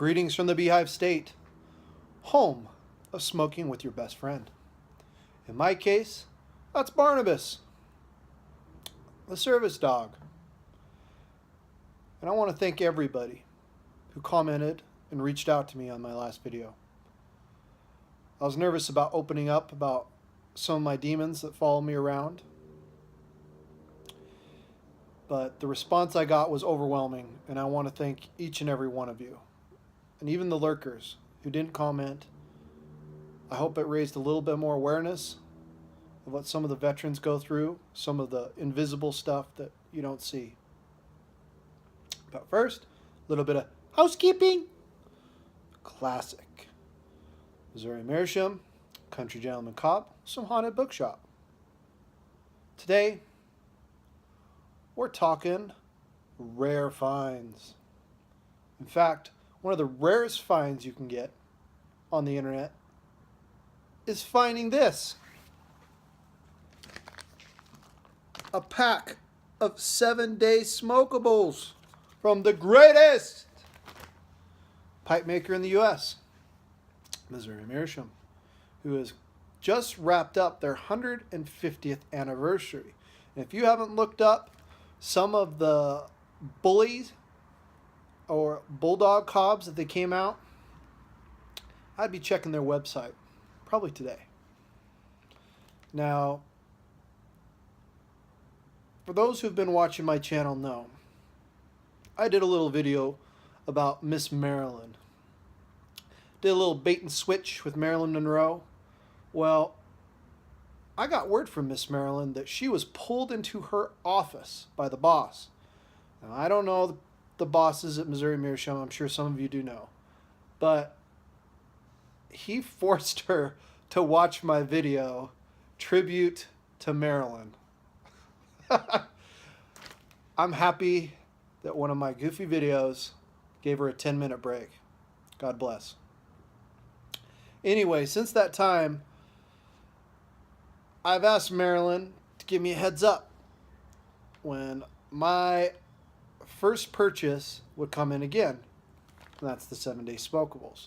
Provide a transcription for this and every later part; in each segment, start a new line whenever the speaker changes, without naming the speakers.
Greetings from the Beehive State, home of smoking with your best friend. In my case, that's Barnabas, the service dog. And I want to thank everybody who commented and reached out to me on my last video. I was nervous about opening up about some of my demons that follow me around, but the response I got was overwhelming, and I want to thank each and every one of you, and even the lurkers who didn't comment. I hope it raised a little bit more awareness of what some of the veterans go through, some of the invisible stuff that you don't see. But first, a little bit of housekeeping. Classic. Missouri Meerschaum, Country Gentleman Cop, some haunted bookshop. Today, we're talking rare finds. In fact, one of the rarest finds you can get on the internet is finding this. A pack of 7-day smokables from the greatest pipe maker in the U.S., Missouri Meerschaum, who has just wrapped up their 150th anniversary. And if you haven't looked up some of the bullies or bulldog cobs that they came out, I'd be checking their website probably today. Now, for those who've been watching my channel know, I did a little video about Miss Marilyn. Did a little bait and switch with Marilyn Monroe. Well, I got word from Miss Marilyn that she was pulled into her office by the boss. Now, I don't know the bosses at Missouri Meerschaum. I'm sure some of you do know. But he forced her to watch my video, Tribute to Marilyn. I'm happy that one of my goofy videos gave her a 10-minute break. God bless. Anyway, since that time, I've asked Marilyn to give me a heads up when my first purchase would come in again. And that's the 7-day smokables.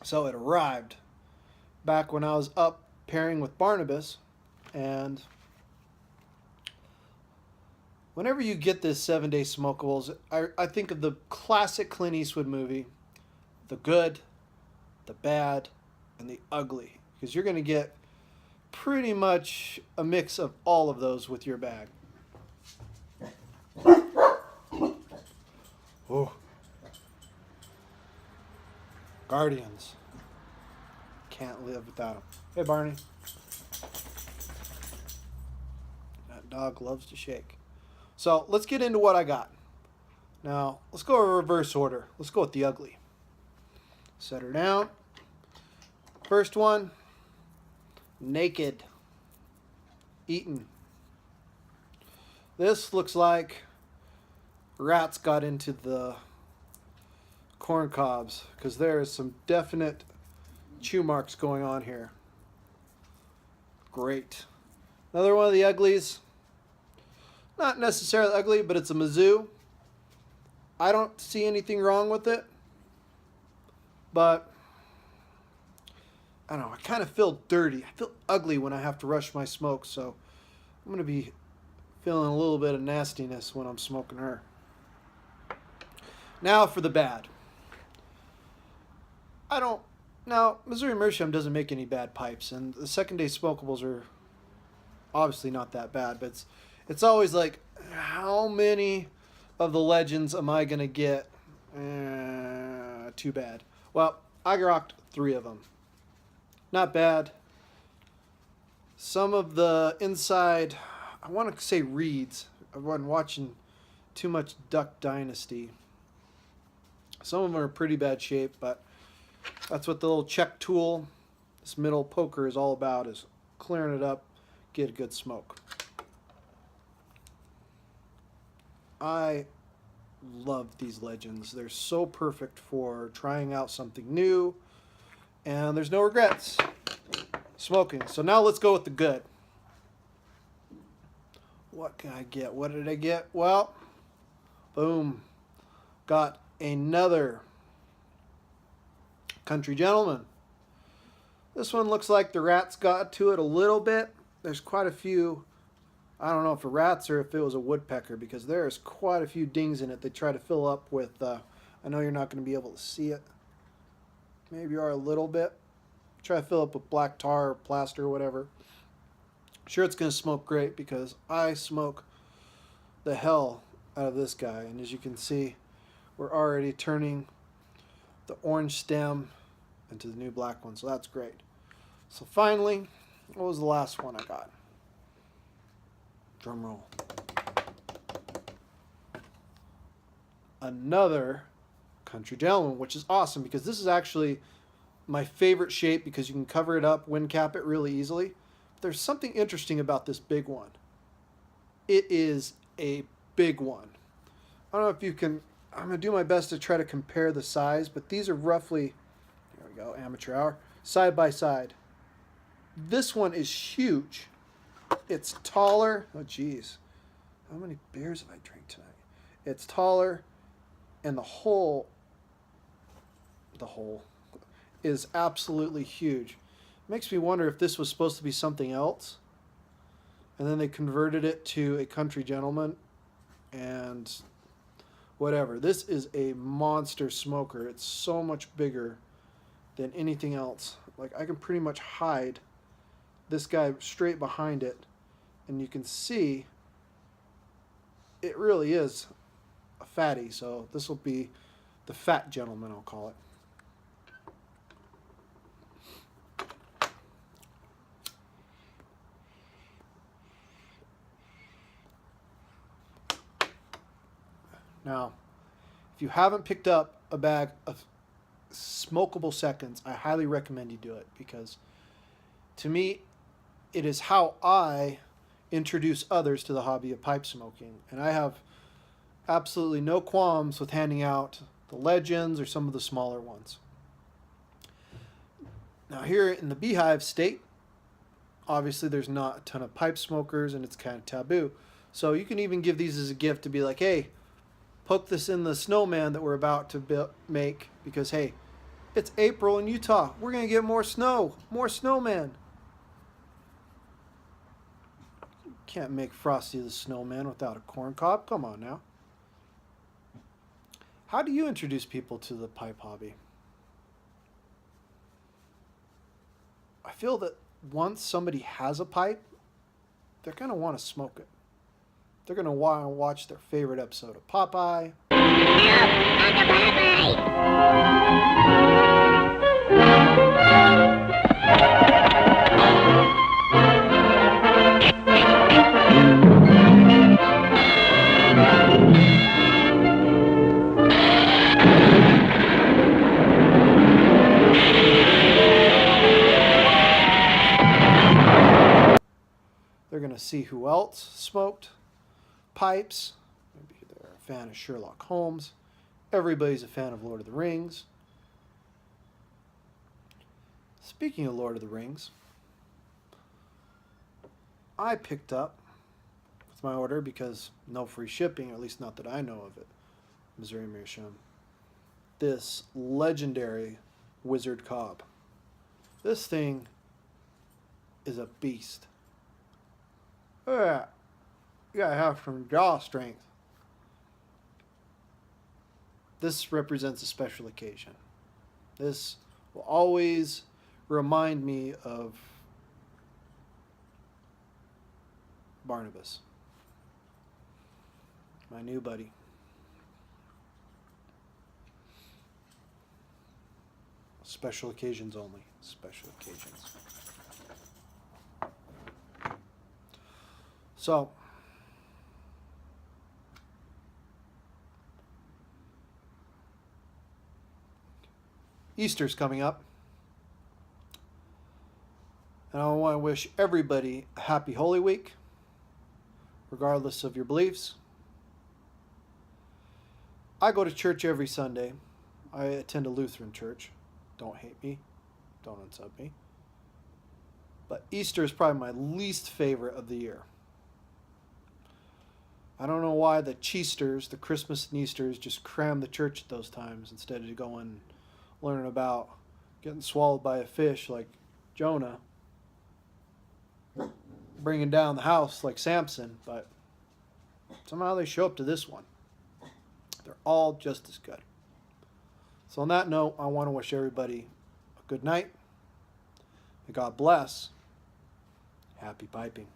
So it arrived back when I was up pairing with Barnabas, and whenever you get this 7-day smokables, I think of the classic Clint Eastwood movie, The Good, the Bad, and the Ugly, because you're going to get pretty much a mix of all of those with your bag. Oh. Guardians. Can't live without them. Hey, Barney. That dog loves to shake. So let's get into what I got. Now, let's go in reverse order. Let's go with the ugly. Set her down. First one, naked, eaten. This looks like rats got into the corn cobs because there is some definite chew marks going on here. Great. Another one of the uglies. Not necessarily ugly, but it's a Mizzou. I don't see anything wrong with it. But, I don't know, I kind of feel dirty. I feel ugly when I have to rush my smoke, so I'm going to be feeling a little bit of nastiness when I'm smoking her. Now for the bad. Now, Missouri Meerschaum doesn't make any bad pipes, and the 2nd-day smokables are obviously not that bad, but it's always like, how many of the legends am I going to get? Too bad. Well, I rocked 3 of them. Not bad. Some of the inside, I want to say reeds. I've been watching too much Duck Dynasty. Some of them are in pretty bad shape, but that's what the little check tool, this middle poker, is all about, is clearing it up, get a good smoke. I love these legends. They're so perfect for trying out something new, and there's no regrets smoking. So now let's go with the good. What can I get? What did I get? Well, boom. Got another Country Gentleman. This one looks like the rats got to it a little bit. There's quite a few, I don't know if it rats or if it was a woodpecker, because there's quite a few dings in it they try to fill up with, I know you're not going to be able to see it. Maybe you are a little bit. Try to fill up with black tar or plaster or whatever. Sure, it's going to smoke great because I smoke the hell out of this guy. And as you can see, we're already turning the orange stem into the new black one, so that's great. So finally, what was the last one I got? Drum roll. Another Country Gentleman, which is awesome because this is actually my favorite shape because you can cover it up, wind cap it really easily. There's something interesting about this big one. It is a big one. I don't know if you can, I'm going to do my best to try to compare the size, but these are roughly, there we go, amateur hour, side by side. This one is huge. It's taller. Oh, geez. How many beers have I drank tonight? It's taller, and the hole is absolutely huge. Makes me wonder if this was supposed to be something else, and then they converted it to a Country Gentleman, and whatever. This is a monster smoker. It's so much bigger than anything else. Like, I can pretty much hide this guy straight behind it, and you can see it really is a fatty. So this will be the Fat Gentleman, I'll call it. Now, if you haven't picked up a bag of Smokable Seconds, I highly recommend you do it, because to me, it is how I introduce others to the hobby of pipe smoking. And I have absolutely no qualms with handing out the Legends or some of the smaller ones. Now here in the Beehive State, obviously there's not a ton of pipe smokers and it's kind of taboo. So you can even give these as a gift to be like, hey, poke this in the snowman that we're about to make, because hey, it's April in Utah. We're going to get more snow, more snowman. Can't make Frosty the Snowman without a corn cob. Come on now. How do you introduce people to the pipe hobby? I feel that once somebody has a pipe, they're going to want to smoke it. They're going to want to watch their favorite episode of Popeye. They're going to see who else smoked pipes. Maybe they're a fan of Sherlock Holmes. Everybody's a fan of Lord of the Rings. Speaking of Lord of the Rings, I picked up with my order, because no free shipping, or at least not that I know of it, Missouri Meerschaum, this legendary Wizard Cob. This thing is a beast. Yeah, you gotta have some jaw strength. This represents a special occasion. This will always remind me of Barnabas, my new buddy. Special occasions only. Special occasions. So, Easter's coming up, and I want to wish everybody a happy Holy Week, regardless of your beliefs. I go to church every Sunday. I attend a Lutheran church. Don't hate me. Don't unsub me. But Easter is probably my least favorite of the year. I don't know why the Cheesters, the Christmas and Easters, just cram the church at those times instead of going learning about getting swallowed by a fish like Jonah, bringing down the house like Samson, but somehow they show up to this one. They're all just as good. So on that note, I want to wish everybody a good night. May God bless. Happy piping.